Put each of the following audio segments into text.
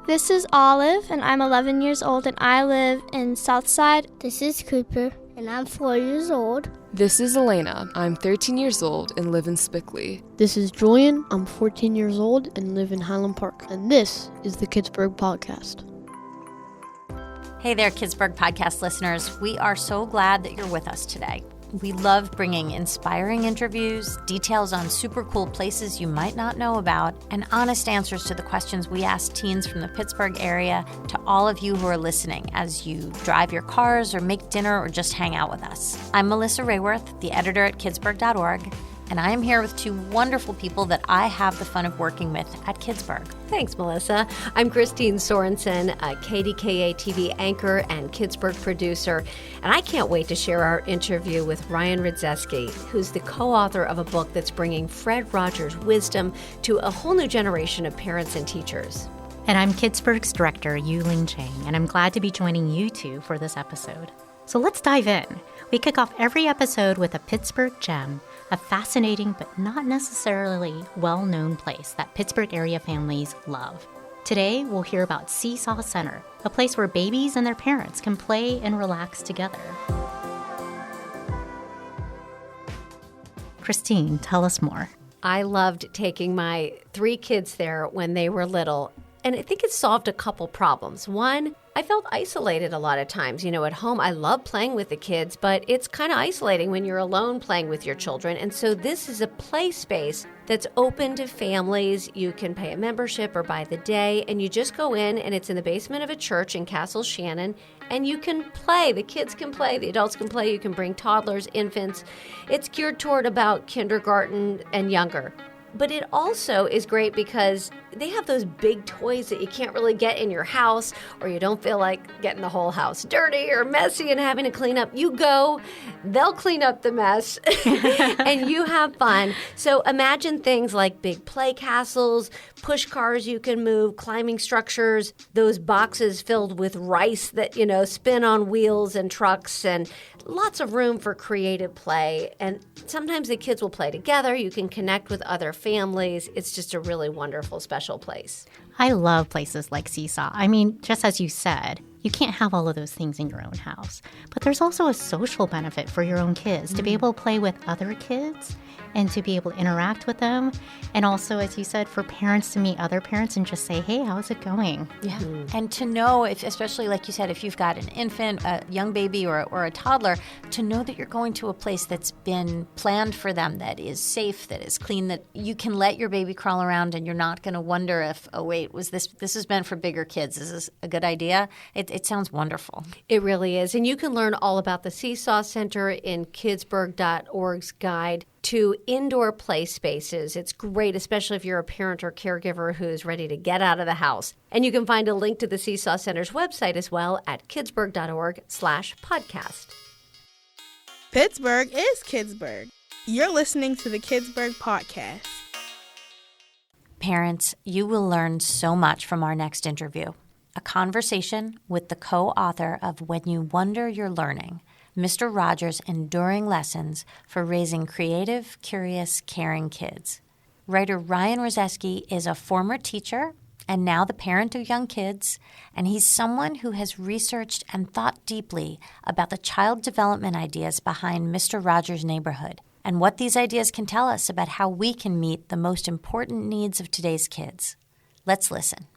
This is Olive, and I'm 11 years old, and I live in Southside. This is Cooper, and I'm 4 years old. This is Elena. I'm 13 years old and live in Spickley. This is Julian. I'm 14 years old and live in Highland Park. And this is the Pittsburgh Podcast. Hey there, Pittsburgh Podcast listeners. We are so glad that you're with us today. We love bringing inspiring interviews, details on super cool places you might not know about, and honest answers to the questions we ask teens from the Pittsburgh area to all of you who are listening as you drive your cars or make dinner or just hang out with us. I'm Melissa Rayworth, the editor at kidsburgh.org, and I am here with two wonderful people that I have the fun of working with at Pittsburgh. Thanks, Melissa. I'm Kristine Sorensen, a KDKA TV anchor and Pittsburgh producer, and I can't wait to share our interview with Ryan Rydzewski, who's the co-author of a book that's bringing Fred Rogers' wisdom to a whole new generation of parents and teachers. And I'm Pittsburgh's director, Yu-Ling Cheng, and I'm glad to be joining you two for this episode. So let's dive in. We kick off every episode with a Pittsburgh gem, a fascinating but not necessarily well-known place that Pittsburgh area families love. Today, we'll hear about Seesaw Center, a place where babies and their parents can play and relax together. Kristine, tell us more. I loved taking my 3 kids there when they were little, and I think it solved a couple problems. One, I felt isolated a lot of times. You know, at home, I love playing with the kids, but it's kind of isolating when you're alone playing with your children. And so this is a play space that's open to families. You can pay a membership or by the day, and you just go in, and it's in the basement of a church in Castle Shannon, and you can play. The kids can play, the adults can play. You can bring toddlers, infants. It's geared toward about kindergarten and younger. But it also is great because they have those big toys that you can't really get in your house, or you don't feel like getting the whole house dirty or messy and having to clean up. You go, they'll clean up the mess, and you have fun. So imagine things like big play castles, push cars you can move, climbing structures, those boxes filled with rice that, you know, spin on wheels and trucks, and lots of room for creative play. And sometimes the kids will play together. You can connect with other families. It's just a really wonderful, special place. I love places like Seesaw. I mean, just as you said, you can't have all of those things in your own house. But there's also a social benefit for your own kids to be able to play with other kids and to be able to interact with them. And also, as you said, for parents to meet other parents and just say, hey, how's it going? Yeah. And to know, if, especially like you said, if you've got an infant, a young baby, or a toddler, to know that you're going to a place that's been planned for them, that is safe, that is clean, that you can let your baby crawl around and you're not going to wonder if, oh, wait, was this is meant for bigger kids. Is this a good idea? It sounds wonderful. It really is. And you can learn all about the Seesaw Center in kidsburgh.org's guide to indoor play spaces. It's great, especially if you're a parent or caregiver who's ready to get out of the house. And you can find a link to the Seesaw Center's website as well at kidsburgh.org/podcast. Pittsburgh is Kidsburgh. You're listening to the Kidsburgh Podcast. Parents, you will learn so much from our next interview. A conversation with the co-author of When You Wonder You're Learning, Mr. Rogers' enduring lessons for raising creative, curious, caring kids. Writer Ryan Rydzewski is a former teacher and now the parent of young kids, and he's someone who has researched and thought deeply about the child development ideas behind Mr. Rogers' Neighborhood and what these ideas can tell us about how we can meet the most important needs of today's kids. Let's listen.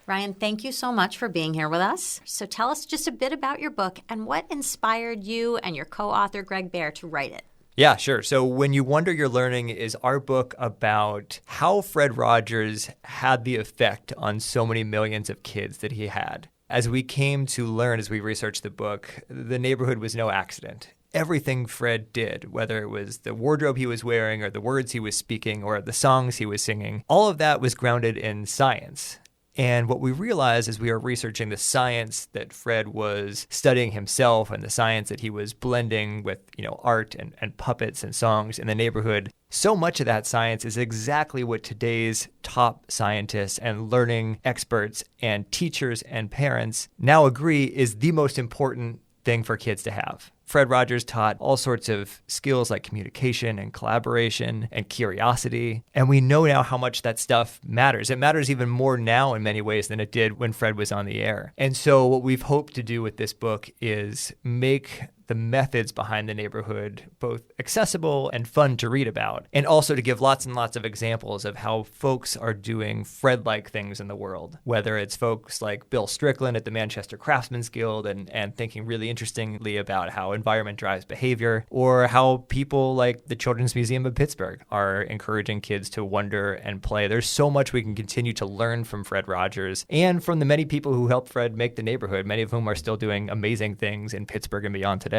Ryan, thank you so much for being here with us. So tell us just a bit about your book and what inspired you and your co-author, Greg Bear, to write it. Yeah, sure. So When You Wonder You're Learning is our book about how Fred Rogers had the effect on so many millions of kids that he had. As we came to learn as we researched the book, the neighborhood was no accident. Everything Fred did, whether it was the wardrobe he was wearing or the words he was speaking or the songs he was singing, all of that was grounded in science. And what we realized as we were researching the science that Fred was studying himself and the science that he was blending with, art and puppets and songs in the neighborhood, so much of that science is exactly what today's top scientists and learning experts and teachers and parents now agree is the most important thing for kids to have. Fred Rogers taught all sorts of skills like communication and collaboration and curiosity. And we know now how much that stuff matters. It matters even more now in many ways than it did when Fred was on the air. And so what we've hoped to do with this book is make the methods behind the neighborhood both accessible and fun to read about, and also to give lots and lots of examples of how folks are doing Fred-like things in the world, whether it's folks like Bill Strickland at the Manchester Craftsmen's Guild and thinking really interestingly about how environment drives behavior, or how people like the Children's Museum of Pittsburgh are encouraging kids to wonder and play. There's so much we can continue to learn from Fred Rogers and from the many people who helped Fred make the neighborhood, many of whom are still doing amazing things in Pittsburgh and beyond today.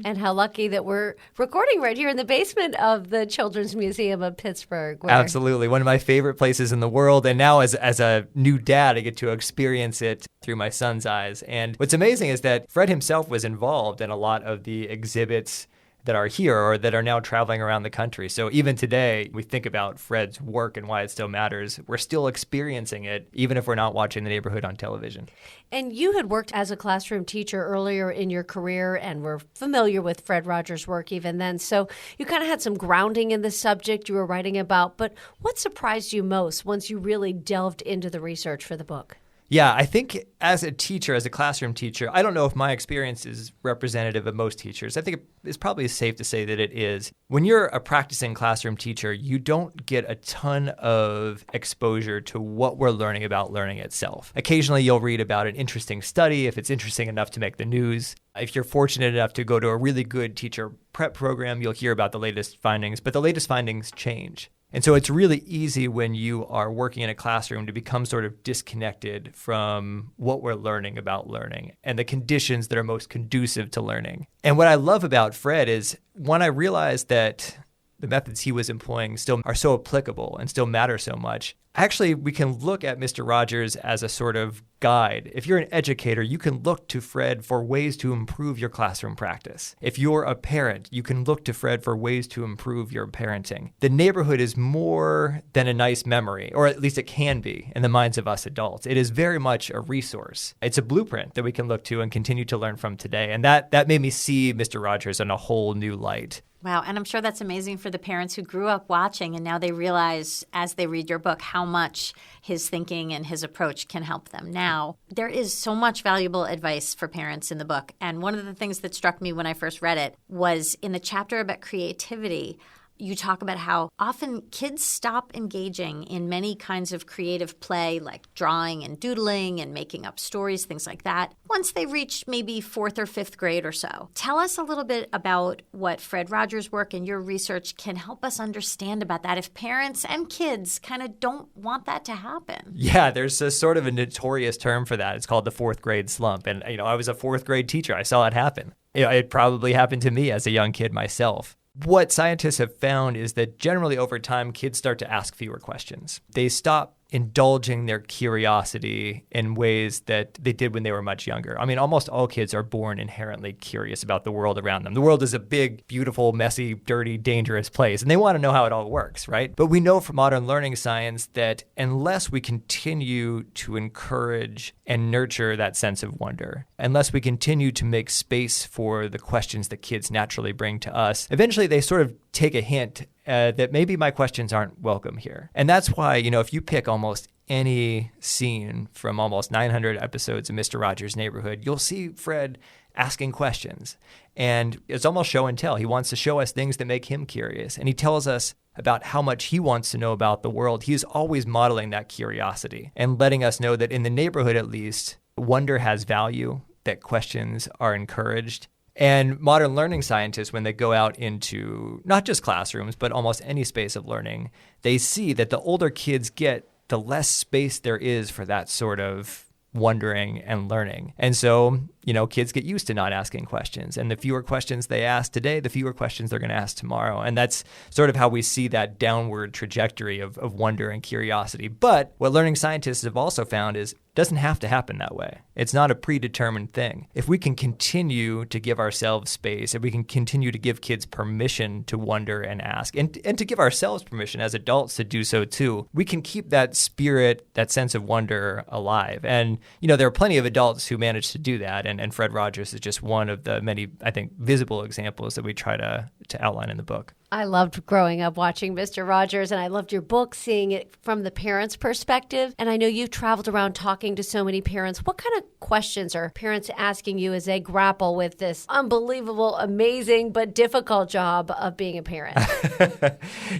And how lucky that we're recording right here in the basement of the Children's Museum of Pittsburgh. Absolutely. One of my favorite places in the world. And now as a new dad, I get to experience it through my son's eyes. And what's amazing is that Fred himself was involved in a lot of the exhibits that are here or that are now traveling around the country. So even today, we think about Fred's work and why it still matters. We're still experiencing it, even if we're not watching the neighborhood on television. And you had worked as a classroom teacher earlier in your career and were familiar with Fred Rogers' work even then. So you kind of had some grounding in the subject you were writing about. But what surprised you most once you really delved into the research for the book? Yeah, I think as a teacher, as a classroom teacher, I don't know if my experience is representative of most teachers. I think it's probably safe to say that it is. When you're a practicing classroom teacher, you don't get a ton of exposure to what we're learning about learning itself. Occasionally, you'll read about an interesting study if it's interesting enough to make the news. If you're fortunate enough to go to a really good teacher prep program, you'll hear about the latest findings, but the latest findings change. And so it's really easy when you are working in a classroom to become sort of disconnected from what we're learning about learning and the conditions that are most conducive to learning. And what I love about Fred is when I realized that the methods he was employing still are so applicable and still matter so much, actually, we can look at Mr. Rogers as a sort of guide. If you're an educator, you can look to Fred for ways to improve your classroom practice. If you're a parent, you can look to Fred for ways to improve your parenting. The neighborhood is more than a nice memory, or at least it can be in the minds of us adults. It is very much a resource. It's a blueprint that we can look to and continue to learn from today. And that made me see Mr. Rogers in a whole new light. Wow. And I'm sure that's amazing for the parents who grew up watching and now they realize as they read your book how much his thinking and his approach can help them now. There is so much valuable advice for parents in the book. And one of the things that struck me when I first read it was in the chapter about creativity. You talk about how often kids stop engaging in many kinds of creative play like drawing and doodling and making up stories, things like that, once they reach maybe 4th or 5th grade or so. Tell us a little bit about what Fred Rogers' work and your research can help us understand about that if parents and kids kind of don't want that to happen. Yeah, there's a sort of a notorious term for that. It's called the 4th grade slump. And, I was a 4th grade teacher. I saw it happen. It probably happened to me as a young kid myself. What scientists have found is that generally over time, kids start to ask fewer questions. They stop indulging their curiosity in ways that they did when they were much younger. I mean, almost all kids are born inherently curious about the world around them. The world is a big, beautiful, messy, dirty, dangerous place, and they want to know how it all works, right? But we know from modern learning science that unless we continue to encourage and nurture that sense of wonder, unless we continue to make space for the questions that kids naturally bring to us, eventually they sort of take a hint that maybe my questions aren't welcome here. And that's why, if you pick almost any scene from almost 900 episodes of Mr. Rogers' Neighborhood, you'll see Fred asking questions. And it's almost show and tell. He wants to show us things that make him curious. And he tells us about how much he wants to know about the world. He's always modeling that curiosity and letting us know that in the neighborhood, at least, wonder has value, that questions are encouraged. And modern learning scientists, when they go out into not just classrooms, but almost any space of learning, they see that the older kids get, the less space there is for that sort of wondering and learning. And so, kids get used to not asking questions. And the fewer questions they ask today, the fewer questions they're going to ask tomorrow. And that's sort of how we see that downward trajectory of wonder and curiosity. But what learning scientists have also found is doesn't have to happen that way. It's not a predetermined thing. If we can continue to give ourselves space, if we can continue to give kids permission to wonder and ask, and to give ourselves permission as adults to do so too, we can keep that spirit, that sense of wonder alive. And, there are plenty of adults who manage to do that, and Fred Rogers is just one of the many, I think, visible examples that we try to outline in the book. I loved growing up watching Mr. Rogers, and I loved your book, seeing it from the parents' perspective. And I know you've traveled around talking to so many parents. What kind of questions are parents asking you as they grapple with this unbelievable, amazing, but difficult job of being a parent?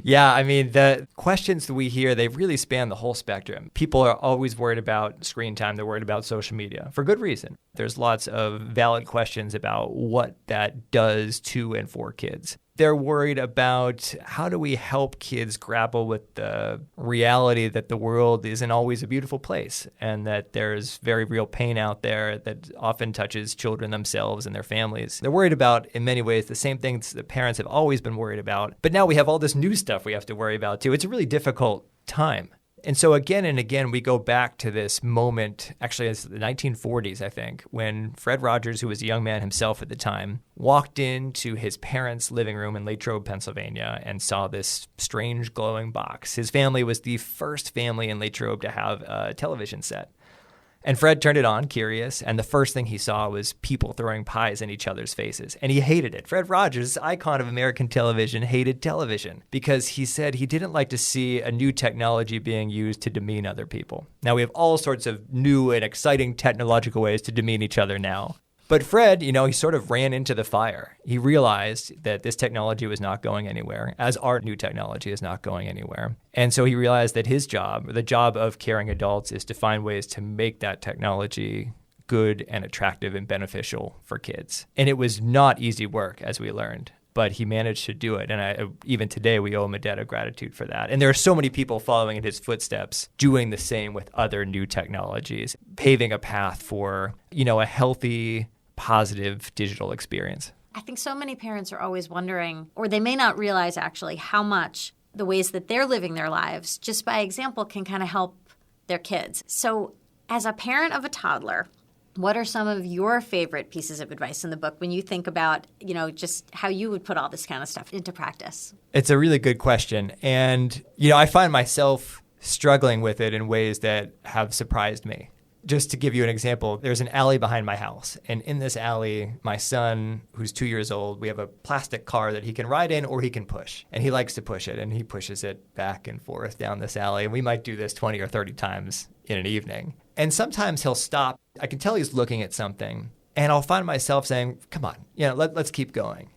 Yeah, I mean, the questions that we hear, they really span the whole spectrum. People are always worried about screen time. They're worried about social media for good reason. There's lots of valid questions about what that does to and for kids. They're worried about how do we help kids grapple with the reality that the world isn't always a beautiful place and that there's very real pain out there that often touches children themselves and their families. They're worried about, in many ways, the same things that parents have always been worried about. But now we have all this new stuff we have to worry about, too. It's a really difficult time. And so again and again, we go back to this moment, actually it's the 1940s, I think, when Fred Rogers, who was a young man himself at the time, walked into his parents' living room in Latrobe, Pennsylvania, and saw this strange glowing box. His family was the first family in Latrobe to have a television set. And Fred turned it on, curious, and the first thing he saw was people throwing pies in each other's faces. And he hated it. Fred Rogers, icon of American television, hated television because he said he didn't like to see a new technology being used to demean other people. Now, we have all sorts of new and exciting technological ways to demean each other now. But Fred, he sort of ran into the fire. He realized that this technology was not going anywhere, as our new technology is not going anywhere. And so he realized that his job, the job of caring adults, is to find ways to make that technology good and attractive and beneficial for kids. And it was not easy work, as we learned, but he managed to do it. And even today, we owe him a debt of gratitude for that. And there are so many people following in his footsteps, doing the same with other new technologies, paving a path for, a healthy, positive digital experience. I think so many parents are always wondering, or they may not realize actually how much the ways that they're living their lives, just by example, can kind of help their kids. So as a parent of a toddler, what are some of your favorite pieces of advice in the book when you think about, just how you would put all this kind of stuff into practice? It's a really good question. And, I find myself struggling with it in ways that have surprised me. Just to give you an example, there's an alley behind my house. And in this alley, my son, who's 2 years old, we have a plastic car that he can ride in or he can push. And he likes to push it. And he pushes it back and forth down this alley. And we might do this 20 or 30 times in an evening. And sometimes he'll stop. I can tell he's looking at something. And I'll find myself saying, come on, let's keep going.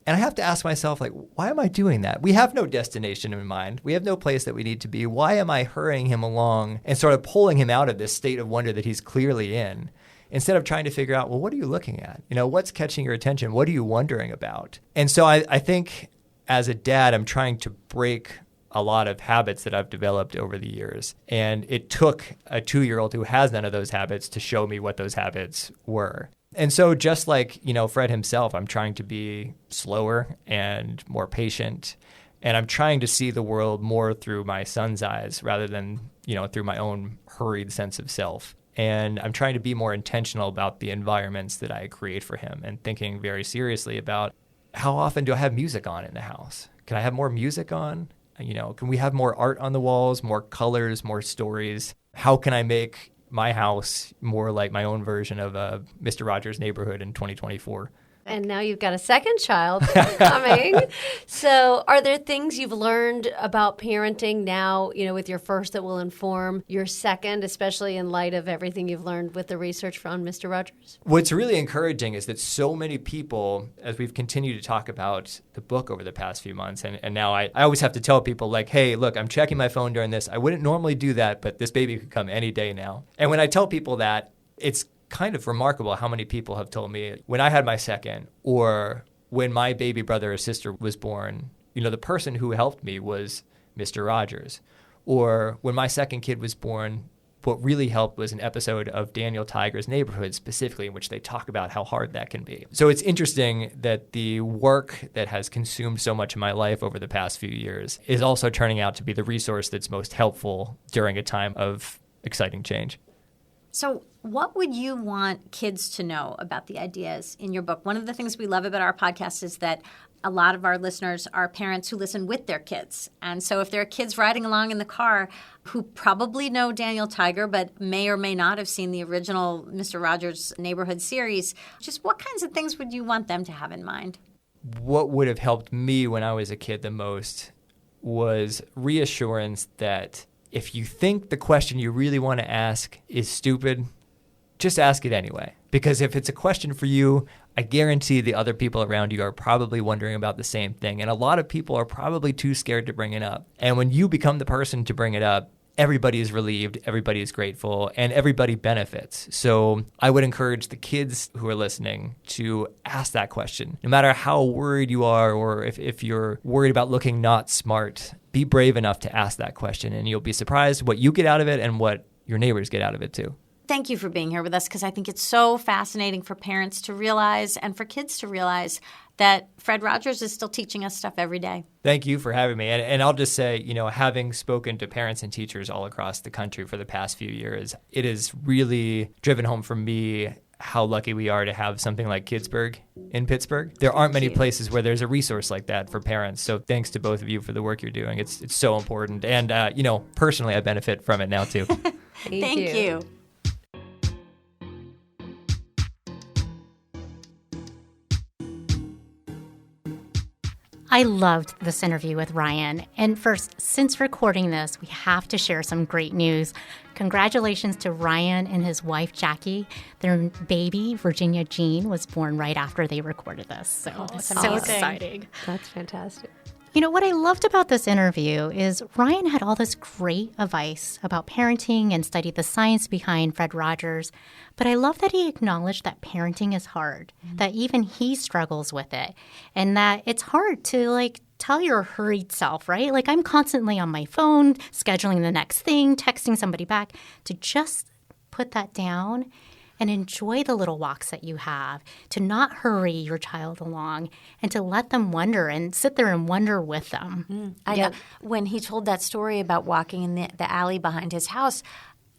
And I have to ask myself, why am I doing that? We have no destination in mind. We have no place that we need to be. Why am I hurrying him along and sort of pulling him out of this state of wonder that he's clearly in, instead of trying to figure out, well, what are you looking at? What's catching your attention? What are you wondering about? And so I think as a dad, I'm trying to break a lot of habits that I've developed over the years. And it took a 2-year-old who has none of those habits to show me what those habits were. And so just like, Fred himself, I'm trying to be slower and more patient. And I'm trying to see the world more through my son's eyes rather than, through my own hurried sense of self. And I'm trying to be more intentional about the environments that I create for him and thinking very seriously about how often do I have music on in the house? Can I have more music on? Can we have more art on the walls, more colors, more stories? How can I make my house more like my own version of a Mr. Rogers neighborhood in 2024? And now you've got a second child coming. So are there things you've learned about parenting now, with your first that will inform your second, especially in light of everything you've learned with the research from Mr. Rogers? What's really encouraging is that so many people, as we've continued to talk about the book over the past few months, and now I always have to tell people hey, look, I'm checking my phone during this. I wouldn't normally do that, but this baby could come any day now. And when I tell people that, it's kind of remarkable how many people have told me when I had my second or when my baby brother or sister was born, the person who helped me was Mr. Rogers. Or when my second kid was born, what really helped was an episode of Daniel Tiger's Neighborhood, specifically, in which they talk about how hard that can be. So it's interesting that the work that has consumed so much of my life over the past few years is also turning out to be the resource that's most helpful during a time of exciting change. So what would you want kids to know about the ideas in your book? One of the things we love about our podcast is that a lot of our listeners are parents who listen with their kids. And so if there are kids riding along in the car who probably know Daniel Tiger but may or may not have seen the original Mr. Rogers' Neighborhood series, just what kinds of things would you want them to have in mind? What would have helped me when I was a kid the most was reassurance that if you think the question you really want to ask is stupid, just ask it anyway. Because if it's a question for you, I guarantee the other people around you are probably wondering about the same thing. And a lot of people are probably too scared to bring it up. And when you become the person to bring it up, everybody is relieved, everybody is grateful, and everybody benefits. So I would encourage the kids who are listening to ask that question. No matter how worried you are, or if you're worried about looking not smart, be brave enough to ask that question, and you'll be surprised what you get out of it and what your neighbors get out of it too. Thank you for being here with us, because I think it's so fascinating for parents to realize and for kids to realize that Fred Rogers is still teaching us stuff every day. Thank you for having me. And I'll just say, having spoken to parents and teachers all across the country for the past few years, it has really driven home for me how lucky we are to have something like Kidsburg in Pittsburgh. There aren't many places where there's a resource like that for parents. So thanks to both of you for the work you're doing. It's so important. And, personally, I benefit from it now too. Thank you. I loved this interview with Ryan. And first, since recording this, we have to share some great news. Congratulations to Ryan and his wife, Jackie. Their baby, Virginia Jean, was born right after they recorded this. So it's so exciting. That's fantastic. You know, what I loved about this interview is Ryan had all this great advice about parenting and studied the science behind Fred Rogers. But I love that he acknowledged that parenting is hard, that even he struggles with it, and that it's hard to, tell your hurried self, right? I'm constantly on my phone, scheduling the next thing, texting somebody back, to just put that down and enjoy the little walks that you have, to not hurry your child along, and to let them wonder and sit there and wonder with them. I know. When he told that story about walking in the alley behind his house,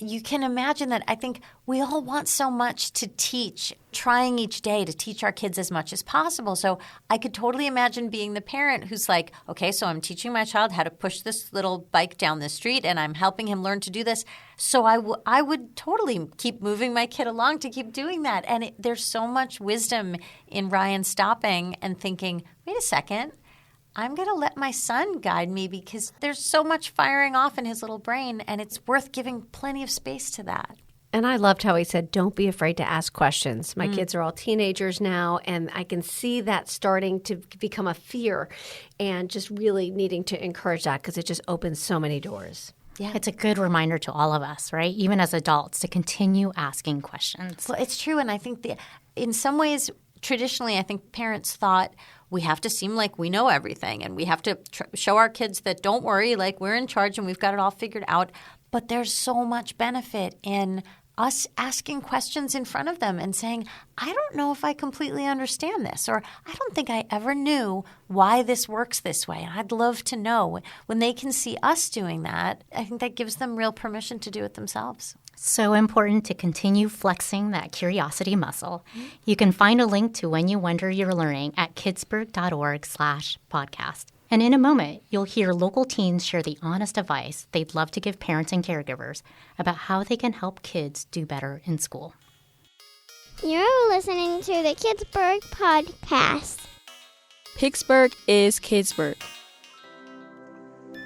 you can imagine that I think we all want so much to teach, trying each day to teach our kids as much as possible. So I could totally imagine being the parent who's like, okay, so I'm teaching my child how to push this little bike down the street, and I'm helping him learn to do this. So I would totally keep moving my kid along to keep doing that. And there's so much wisdom in Ryan stopping and thinking, wait a second, I'm going to let my son guide me, because there's so much firing off in his little brain, and it's worth giving plenty of space to that. And I loved how he said, don't be afraid to ask questions. My kids are all teenagers now, and I can see that starting to become a fear, and just really needing to encourage that, because it just opens so many doors. Yeah. It's a good reminder to all of us, right? Even as adults, to continue asking questions. Well, it's true. And I think in some ways, traditionally, I think parents thought we have to seem like we know everything, and we have to show our kids that, don't worry, we're in charge and we've got it all figured out. But there's so much benefit in us asking questions in front of them and saying, I don't know if I completely understand this, or I don't think I ever knew why this works this way. And I'd love to know. When they can see us doing that, I think that gives them real permission to do it themselves. So important to continue flexing that curiosity muscle. You can find a link to When You Wonder You're Learning at kidsburg.org/podcast. And in a moment, you'll hear local teens share the honest advice they'd love to give parents and caregivers about how they can help kids do better in school. You're listening to the Kidsburg podcast. Pittsburgh is Kidsburg.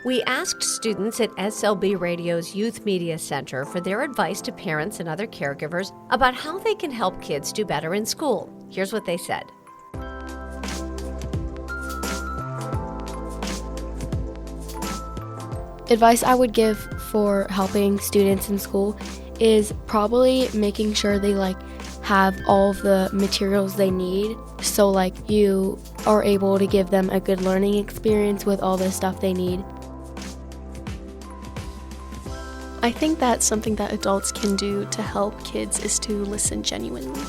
We asked students at SLB Radio's Youth Media Center for their advice to parents and other caregivers about how they can help kids do better in school. Here's what they said. Advice I would give for helping students in school is probably making sure they have all of the materials they need, so you are able to give them a good learning experience with all the stuff they need. I think that something that adults can do to help kids is to listen genuinely.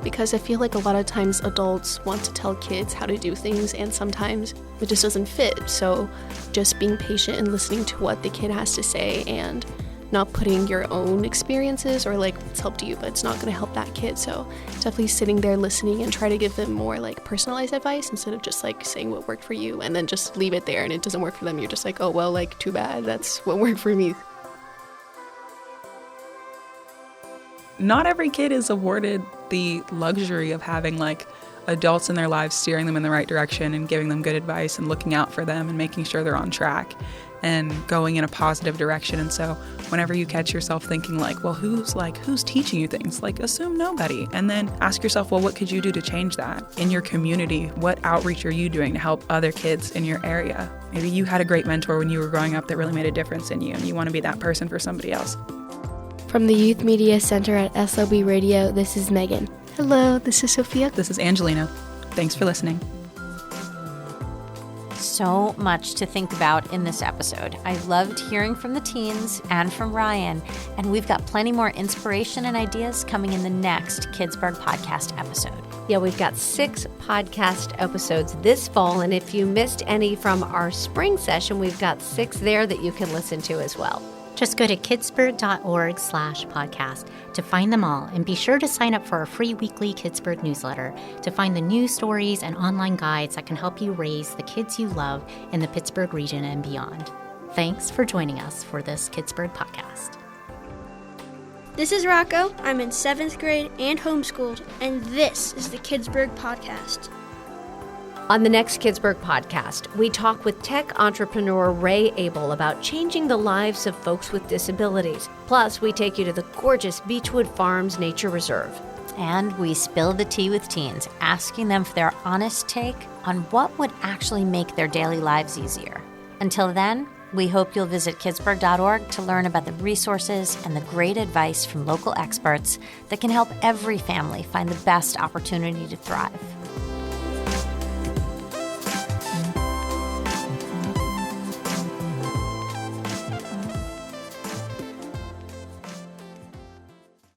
Because I feel like a lot of times adults want to tell kids how to do things, and sometimes it just doesn't fit. So just being patient and listening to what the kid has to say, and not putting your own experiences or like what's helped you, but it's not going to help that kid. So definitely sitting there listening and try to give them more like personalized advice instead of just like saying what worked for you and then just leave it there and it doesn't work for them. You're just like, oh, well, like too bad. That's what worked for me. Not every kid is awarded the luxury of having like adults in their lives steering them in the right direction and giving them good advice and looking out for them and making sure they're on track and going in a positive direction. And so whenever you catch yourself thinking like, well, who's teaching you things? Like, assume nobody. And then ask yourself, well, what could you do to change that? In your community, what outreach are you doing to help other kids in your area? Maybe you had a great mentor when you were growing up that really made a difference in you and you want to be that person for somebody else. From the Youth Media Center at SLB Radio, this is Megan. Hello, this is Sophia. This is Angelina. Thanks for listening. So much to think about in this episode. I loved hearing from the teens and from Ryan, and we've got plenty more inspiration and ideas coming in the next Kidsburg podcast episode. Yeah, we've got 6 podcast episodes this fall, and if you missed any from our spring session, we've got 6 there that you can listen to as well. Just go to kidsburg.org/podcast to find them all, and be sure to sign up for our free weekly Kidsburg newsletter to find the news stories and online guides that can help you raise the kids you love in the Pittsburgh region and beyond. Thanks for joining us for this Kidsburg podcast. This is Rocco. I'm in 7th grade and homeschooled, and this is the Kidsburg Podcast. On the next Kidsburg podcast, we talk with tech entrepreneur Ray Abel about changing the lives of folks with disabilities. Plus, we take you to the gorgeous Beechwood Farms Nature Reserve. And we spill the tea with teens, asking them for their honest take on what would actually make their daily lives easier. Until then, we hope you'll visit kidsburg.org to learn about the resources and the great advice from local experts that can help every family find the best opportunity to thrive.